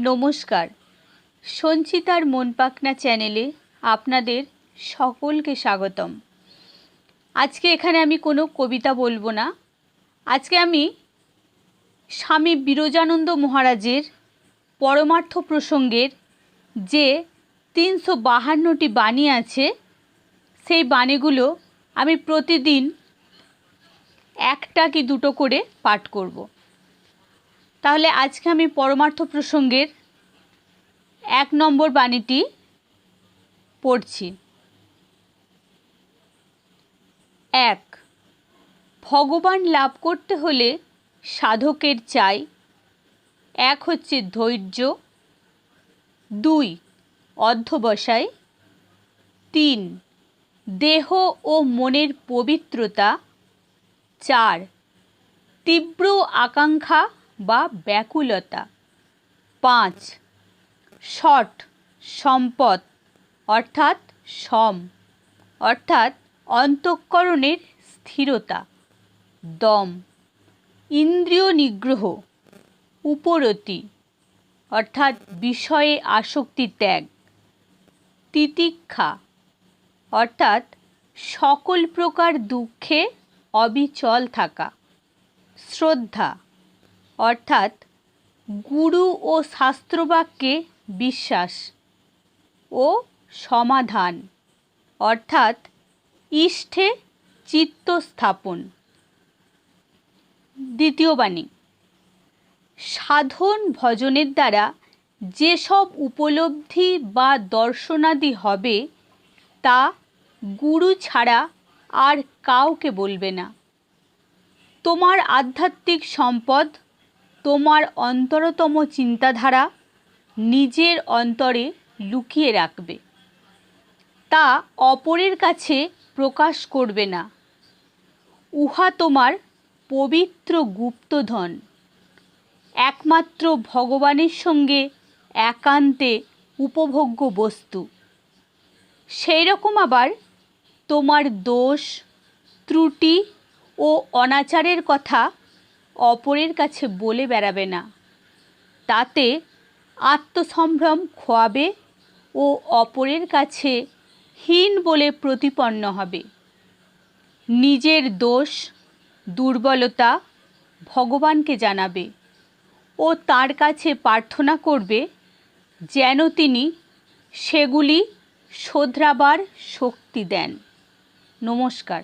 নমস্কার, সঞ্চিতার মন পাখনা চ্যানেলে আপনাদের সকলকে স্বাগতম। আজকে এখানে আমি কোনো কবিতা বলবো না। আজকে আমি স্বামী বিরজানন্দ মহারাজের পরমার্থ প্রসঙ্গের যে 352টি বাণী আছে, সেই বাণীগুলো আমি প্রতিদিন একটা কি দুটো করে পাঠ করব। তাহলে আজকে আমি পরমার্থ প্রসঙ্গের 1 নম্বর বাণীটি পড়ছি। 1. ভগবান লাভ করতে হলে সাধকের চাই 1 হচ্ছে ধৈর্য, 2 অধ্যবসায়, 3 দেহ ও মনের পবিত্রতা, 4 তীব্র আকাঙ্ক্ষা বা ব্যাকুলতা, 5 শট সম্পদ অর্থাৎ সম অর্থাৎ অন্তঃকরণের স্থিরতা, দম, ইন্দ্রিয় নিগ্রহ, উপরতি অর্থাৎ বিষয়ে আসক্তি ত্যাগ, তিতিক্ষা অর্থাৎ সকল প্রকার দুঃখে অবিচল থাকা, শ্রদ্ধা অর্থাৎ গুরু ও শাস্ত্রবাক্যে বিশ্বাস ও সমাধান অর্থাৎ ইষ্ঠে চিত্ত স্থাপন। দ্বিতীয় বাণী। সাধন ভজনের দ্বারা যেসব উপলব্ধি বা দর্শনাদি হবে তা গুরু ছাড়া আর কাউকে বলবে না। তোমার আধ্যাত্মিক সম্পদ তোমার অন্তরতম চিন্তাধারা নিজের অন্তরে লুকিয়ে রাখবে, তা অপরের কাছে প্রকাশ করবে না। উহা তোমার পবিত্র গুপ্তধন, একমাত্র ভগবানের সঙ্গে একান্তে উপভোগ্য বস্তু। সেই রকম আবার তোমার দোষ, ত্রুটি ও অনাচারের কথা অপরের কাছে বলে বেড়াবে না, তাতে আত্মসম্ভ্রম খোয়াবে ও অপরের কাছে হীন বলে প্রতিপন্ন হবে। নিজের দোষ দুর্বলতা ভগবানকে জানাবে ও তার কাছে প্রার্থনা করবে যেন তিনি সেগুলি শোধরাবার শক্তি দেন। নমস্কার।